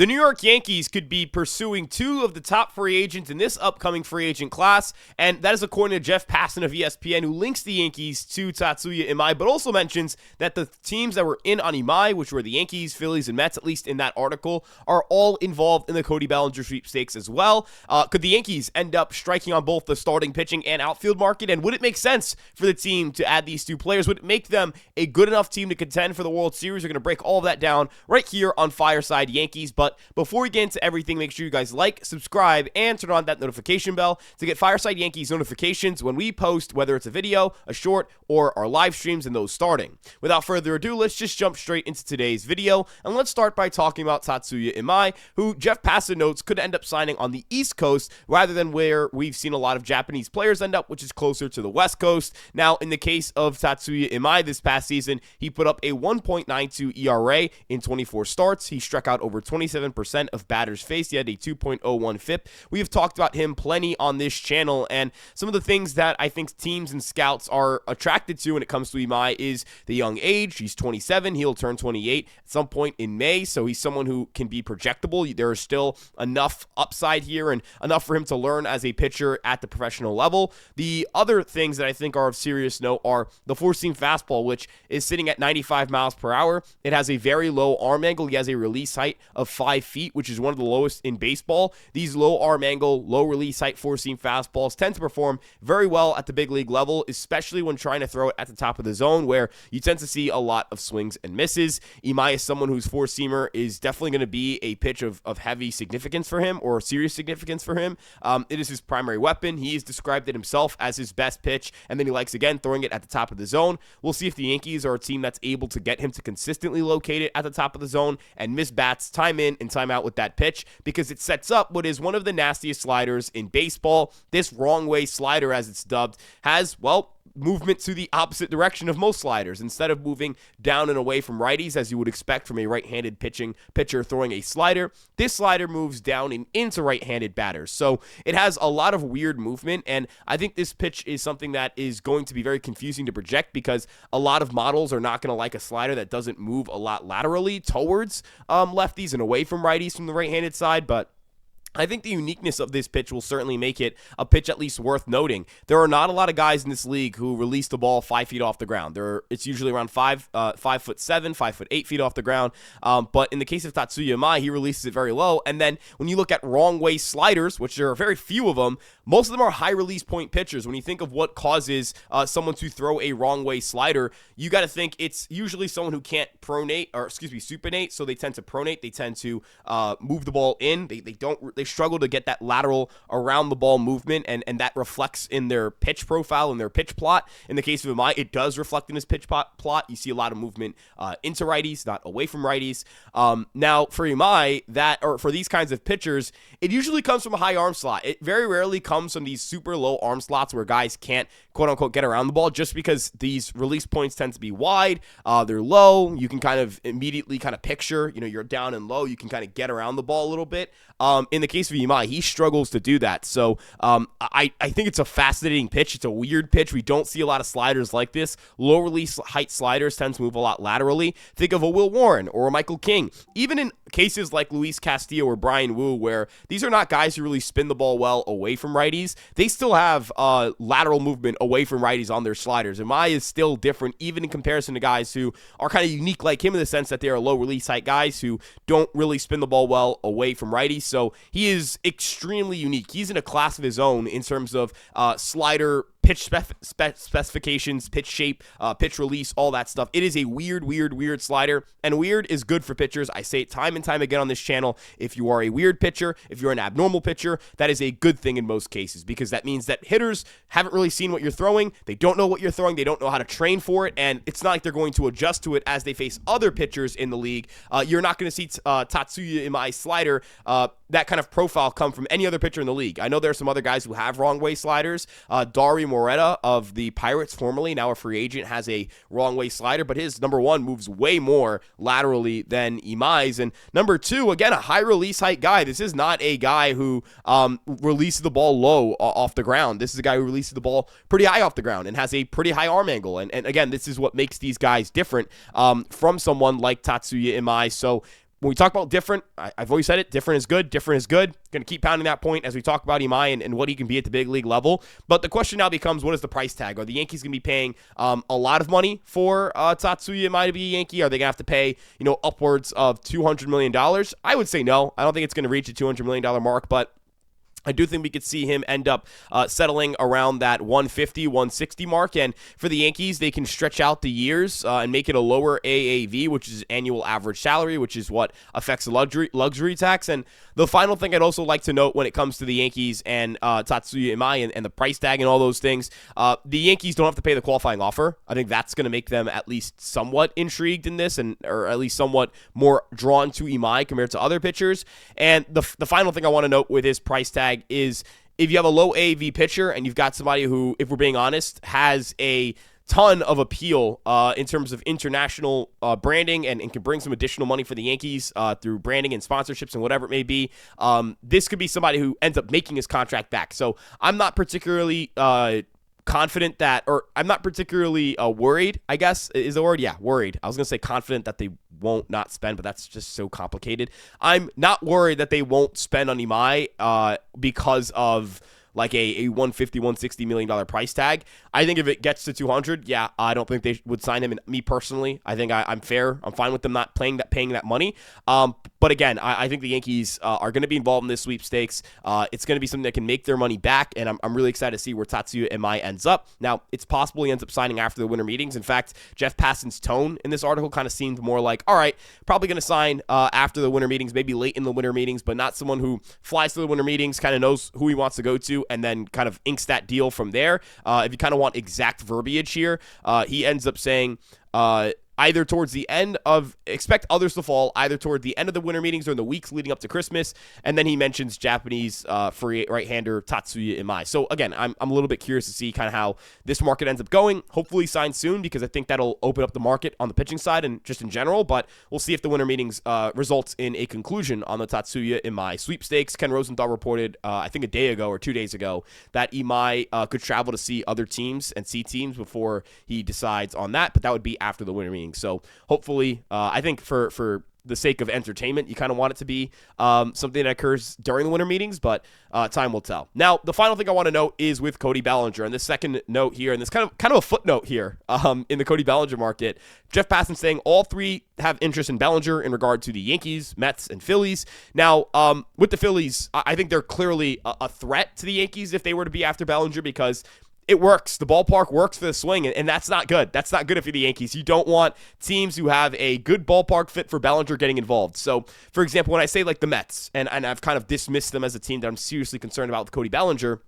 The New York Yankees could be pursuing two of the top free agents in this upcoming free agent class, and that is according to Jeff Passan of ESPN, who links the Yankees to Tatsuya Emi, but also mentions that the teams that were in on Emi, which were the Yankees, Phillies, and Mets, at least in that article, are all involved in the Cody Bellinger sweepstakes as well. Could the Yankees end up striking on both the starting pitching and outfield market, and would it make sense for the team to add these two players? Would it make them a good enough team to contend for the World Series? We're going to break all of that down right here on Fireside Yankees. But before we get into everything, make sure you guys like, subscribe, and turn on that notification bell to get Fireside Yankees notifications when we post, whether it's a video, a short, or our live streams and those starting. Without further ado, let's just jump straight into today's video, and let's start by talking about Tatsuya Emi, who Jeff Passan notes could end up signing on the East Coast rather than where we've seen a lot of Japanese players end up, which is closer to the West Coast. Now, in the case of Tatsuya Emi this past season, he put up a 1.92 ERA in 24 starts. He struck out over 27% of batters faced. He had a 2.01 FIP. We have talked about him plenty on this channel, and some of the things that I think teams and scouts are attracted to when it comes to Emi is the young age. He's 27. He'll turn 28 at some point in May, so he's someone who can be projectable. There is still enough upside here and enough for him to learn as a pitcher at the professional level. The other things that I think are of serious note are the four-seam fastball, which is sitting at 95 miles per hour. It has a very low arm angle. He has a release height of 5 feet, which is one of the lowest in baseball. These low arm angle, low release height four-seam fastballs tend to perform very well at the big league level, especially when trying to throw it at the top of the zone, where you tend to see a lot of swings and misses. Emi is someone whose four-seamer is definitely going to be a pitch of heavy significance for him, or serious significance for him. It is his primary weapon. He has described it himself as his best pitch, and then he likes, again, throwing it at the top of the zone. We'll see if the Yankees are a team that's able to get him to consistently locate it at the top of the zone and miss bats time in and time out with that pitch, because it sets up what is one of the nastiest sliders in baseball. This wrong way slider, as it's dubbed, has, well, movement to the opposite direction of most sliders. Instead of moving down and away from righties, as you would expect from a right-handed pitcher throwing a slider, this slider moves down and into right-handed batters. So it has a lot of weird movement, and I think this pitch is something that is going to be very confusing to project, because a lot of models are not going to like a slider that doesn't move a lot laterally towards lefties and away from righties from the right-handed side. But I think the uniqueness of this pitch will certainly make it a pitch at least worth noting. There are not a lot of guys in this league who release the ball 5 feet off the ground. It's usually around 5'7", 5'8" feet off the ground. But in the case of Tatsuya Emi, he releases it very low. And then when you look at wrong way sliders, which there are very few of them, most of them are high release point pitchers. When you think of what causes someone to throw a wrong way slider, you got to think it's usually someone who can't supinate. So they tend to pronate. They tend to move the ball in. They struggle to get that lateral around the ball movement, and that reflects in their pitch profile and their pitch plot. In the case of Emi, it does reflect in his pitch plot. You see a lot of movement into righties, not away from righties. Now, for Emi, for these kinds of pitchers, it usually comes from a high arm slot. It very rarely comes from these super low arm slots where guys can't, quote-unquote, get around the ball, just because these release points tend to be wide. They're low. You can kind of immediately kind of picture, you're down and low. You can kind of get around the ball a little bit. In the case of Emi, he struggles to do that. So I think it's a fascinating pitch. It's a weird pitch. We don't see a lot of sliders like this. Low release height sliders tend to move a lot laterally. Think of a Will Warren or a Michael King. Even in cases like Luis Castillo or Brian Wu, where these are not guys who really spin the ball well away from righties, they still have lateral movement away from righties on their sliders. Emi is still different, even in comparison to guys who are kind of unique like him, in the sense that they are low release height guys who don't really spin the ball well away from righties. So he is extremely unique. He's in a class of his own in terms of slider pitch specifications, pitch shape, pitch release, all that stuff. It is a weird slider, and weird is good for pitchers. I say it time and time again on this channel. If you are a weird pitcher, if you're an abnormal pitcher, that is a good thing in most cases, because that means that hitters haven't really seen what you're throwing. They don't know what you're throwing. They don't know how to train for it, and it's not like they're going to adjust to it as they face other pitchers in the league. You're not going to see Tatsuya Emi's slider, that kind of profile, come from any other pitcher in the league. I know there are some other guys who have wrong way sliders. Dari Moreta of the Pirates, formerly, now a free agent, has a wrong way slider, but his number one moves way more laterally than Emi's. And number two, again, a high release height guy. This is not a guy who releases the ball low off the ground. This is a guy who releases the ball pretty high off the ground and has a pretty high arm angle. And again, this is what makes these guys different from someone like Tatsuya Emi. So when we talk about different, I've always said it, different is good. Different is good. Going to keep pounding that point as we talk about Imai and what he can be at the big league level. But the question now becomes, what is the price tag? Are the Yankees going to be paying a lot of money for Tatsuya Emi to be a Yankee? Are they going to have to pay, upwards of $200 million? I would say no. I don't think it's going to reach a $200 million mark, but I do think we could see him end up settling around that 150, 160 mark. And for the Yankees, they can stretch out the years and make it a lower AAV, which is annual average salary, which is what affects the luxury tax. And the final thing I'd also like to note when it comes to the Yankees and Tatsuya Emi and the price tag and all those things, the Yankees don't have to pay the qualifying offer. I think that's going to make them at least somewhat intrigued in this, or at least somewhat more drawn to Emi compared to other pitchers. And the final thing I want to note with his price tag is if you have a low AAV pitcher and you've got somebody who, if we're being honest, has a ton of appeal in terms of international branding and can bring some additional money for the Yankees through branding and sponsorships and whatever it may be, this could be somebody who ends up making his contract back. So I'm not particularly confident that, or I'm not particularly worried, I guess, is the word? Yeah, worried. I was going to say confident that they won't not spend, but that's just so complicated. I'm not worried that they won't spend on Imai because of like a $150, $160 million price tag. I think if it gets to 200, yeah, I don't think they would sign him. And me personally, I think I'm fair. I'm fine with them not paying that money. But again, I think the Yankees are going to be involved in this sweepstakes. It's going to be something that can make their money back, and I'm really excited to see where Tatsuya Emi ends up. Now, it's possible he ends up signing after the winter meetings. In fact, Jeff Passan's tone in this article kind of seemed more like, all right, probably going to sign after the winter meetings, maybe late in the winter meetings, but not someone who flies to the winter meetings, kind of knows who he wants to go to, and then kind of inks that deal from there. If you kind of want exact verbiage here, he ends up saying either towards the end of, expect others to fall, either toward the end of the winter meetings or in the weeks leading up to Christmas. And then he mentions Japanese free right-hander Tatsuya Emi. So again, I'm a little bit curious to see kind of how this market ends up going. Hopefully sign soon, because I think that'll open up the market on the pitching side and just in general. But we'll see if the winter meetings results in a conclusion on the Tatsuya Emi sweepstakes. Ken Rosenthal reported, I think a day ago or 2 days ago, that Emi could travel to see other teams and see teams before he decides on that. But that would be after the winter meetings. So hopefully, I think for the sake of entertainment, you kind of want it to be something that occurs during the winter meetings, but time will tell. Now, the final thing I want to note is with Cody Bellinger, and this second note here, and this kind of a footnote here in the Cody Bellinger market. Jeff Passan saying all three have interest in Bellinger in regard to the Yankees, Mets, and Phillies. Now, with the Phillies, I think they're clearly a threat to the Yankees if they were to be after Bellinger, because it works. The ballpark works for the swing, and that's not good. That's not good if you're the Yankees. You don't want teams who have a good ballpark fit for Bellinger getting involved. So, for example, when I say like the Mets, and I've kind of dismissed them as a team that I'm seriously concerned about with Cody Bellinger,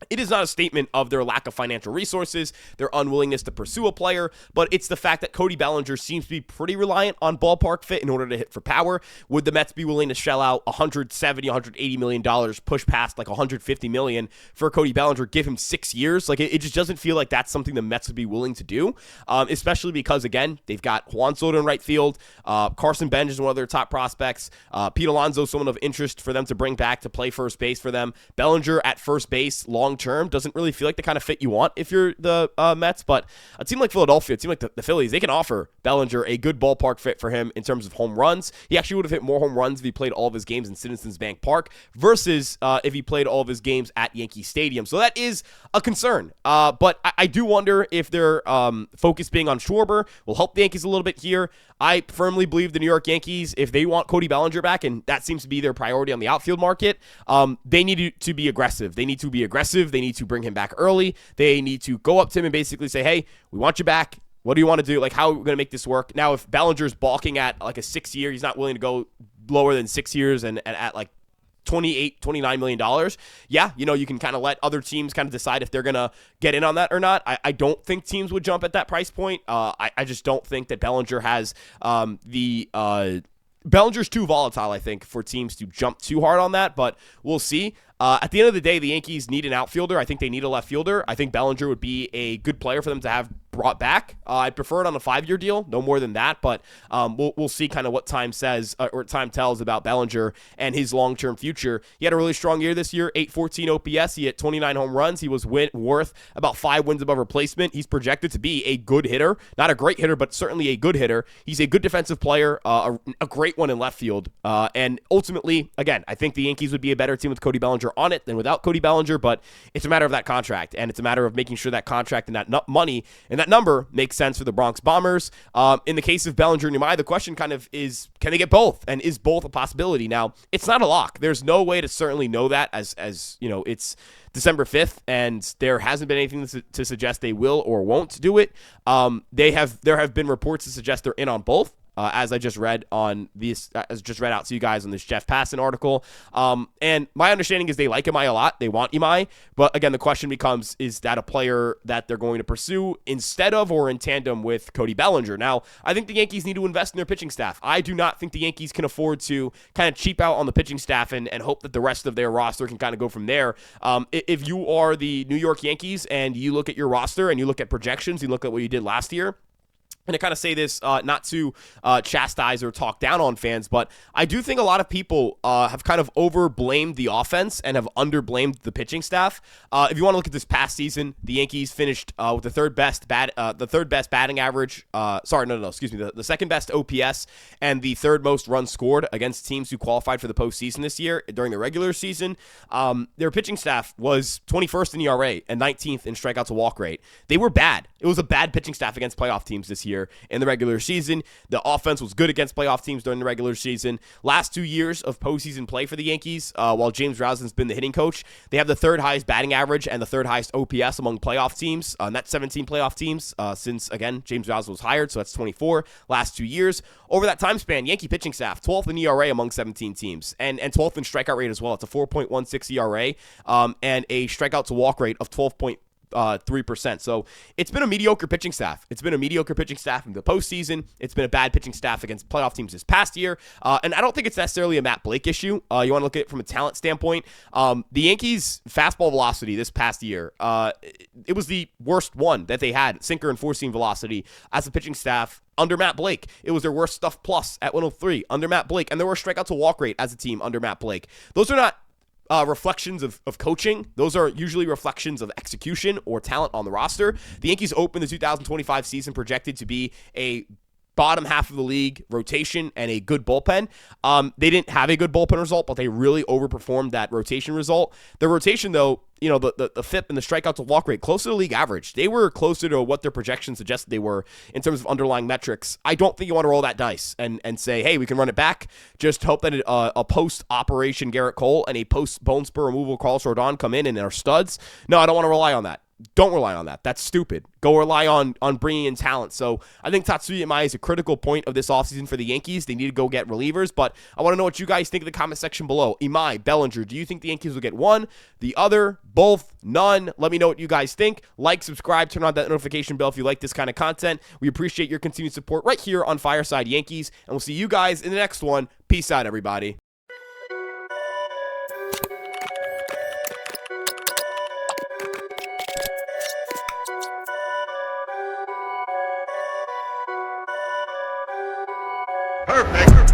it is not a statement of their lack of financial resources, their unwillingness to pursue a player, but it's the fact that Cody Bellinger seems to be pretty reliant on ballpark fit in order to hit for power. Would the Mets be willing to shell out $170, $180 million, push past like $150 million for Cody Bellinger, give him 6 years? Like, it just doesn't feel like that's something the Mets would be willing to do, especially because, again, they've got Juan Soto in right field. Carson Bench is one of their top prospects. Pete Alonso, someone of interest for them to bring back to play first base for them. Bellinger at first base, long term, doesn't really feel like the kind of fit you want if you're the Mets. But a team like Philadelphia, a team like the Phillies, they can offer Bellinger a good ballpark fit for him in terms of home runs. He actually would have hit more home runs if he played all of his games in Citizens Bank Park versus if he played all of his games at Yankee Stadium. So that is a concern. But I do wonder if their focus being on Schwarber will help the Yankees a little bit here. I firmly believe the New York Yankees, if they want Cody Bellinger back, and that seems to be their priority on the outfield market, they need to be aggressive. They need to be aggressive. They need to bring him back early. They need to go up to him and basically say, hey, we want you back. What do you want to do? Like, how are we going to make this work? Now, if Bellinger's balking at like a 6 year, he's not willing to go lower than 6 years and at like $29 million. Yeah, you can kind of let other teams kind of decide if they're going to get in on that or not. I don't think teams would jump at that price point. I just don't think that Bellinger has Bellinger's too volatile, I think, for teams to jump too hard on that, but we'll see. At the end of the day, the Yankees need an outfielder. I think they need a left fielder. I think Bellinger would be a good player for them to have brought back. I'd prefer it on a 5-year deal, no more than that, but we'll see kind of what time says or time tells about Bellinger and his long-term future. He had a really strong year this year, 814 OPS. He hit 29 home runs. He was worth about 5 wins above replacement. He's projected to be a good hitter, not a great hitter, but certainly a good hitter. He's a good defensive player, a great one in left field, and ultimately, again, I think the Yankees would be a better team with Cody Bellinger on it than without Cody Bellinger, but it's a matter of that contract, and it's a matter of making sure that contract and that money and that number makes sense for the Bronx Bombers. In the case of Bellinger and Emi, the question kind of is, can they get both? And is both a possibility? Now, it's not a lock. There's no way to certainly know that as you know, it's December 5th, and there hasn't been anything to suggest they will or won't do it. There have been reports to suggest they're in on both. As I just read on this, as just read out to you guys on this Jeff Passan article. And my understanding is they like Emi a lot. They want Emi. But again, the question becomes, is that a player that they're going to pursue instead of or in tandem with Cody Bellinger? Now, I think the Yankees need to invest in their pitching staff. I do not think the Yankees can afford to kind of cheap out on the pitching staff and hope that the rest of their roster can kind of go from there. If you are the New York Yankees and you look at your roster and you look at projections, you look at what you did last year, and to kind of say this, not to chastise or talk down on fans, but I do think a lot of people have kind of over-blamed the offense and have under-blamed the pitching staff. If you want to look at this past season, the Yankees finished with the third best batting average. The second best OPS and the third most runs scored against teams who qualified for the postseason this year during the regular season. Their pitching staff was 21st in ERA and 19th in strikeout to walk rate. They were bad. It was a bad pitching staff against playoff teams this year. In the regular season, the offense was good against playoff teams during the regular season. Last 2 years of postseason play for the Yankees, while James Rousden's been the hitting coach, they have the third highest batting average and the third highest OPS among playoff teams. And that's 17 playoff teams since, again, James Rousden was hired, so that's 24 last 2 years. Over that time span, Yankee pitching staff, 12th in ERA among 17 teams, and 12th in strikeout rate as well. It's a 4.16 ERA and a strikeout to walk rate of 12.3%. So it's been a mediocre pitching staff. It's been a mediocre pitching staff in the postseason. It's been a bad pitching staff against playoff teams this past year. And I don't think it's necessarily a Matt Blake issue. You want to look at it from a talent standpoint. The Yankees' fastball velocity this past year, it was the worst one that they had, sinker and four-seam velocity, as a pitching staff under Matt Blake. It was their worst stuff plus at 103 under Matt Blake, and their worst strikeout to walk rate as a team under Matt Blake. Those are not reflections of coaching. Those are usually reflections of execution or talent on the roster. The Yankees opened the 2025 season projected to be a bottom half of the league rotation and a good bullpen. They didn't have a good bullpen result, but they really overperformed that rotation result. The rotation, though, the FIP and the strikeout to walk rate, close to the league average. They were closer to what their projections suggested they were in terms of underlying metrics. I don't think you want to roll that dice and say, hey, we can run it back. Just hope that a post-operation Garrett Cole and a post-bone spur removal Carlos Rodon come in and are studs. No, I don't want to rely on that. Don't rely on that. That's stupid. Go rely on bringing in talent. So I think Tatsuya Emi is a critical point of this offseason for the Yankees. They need to go get relievers, but I want to know what you guys think in the comment section below. Emi, Bellinger, do you think the Yankees will get one, the other, both, none? Let me know what you guys think. Like, subscribe, turn on that notification bell if you like this kind of content. We appreciate your continued support right here on Fireside Yankees, and we'll see you guys in the next one. Peace out, everybody. Perfect.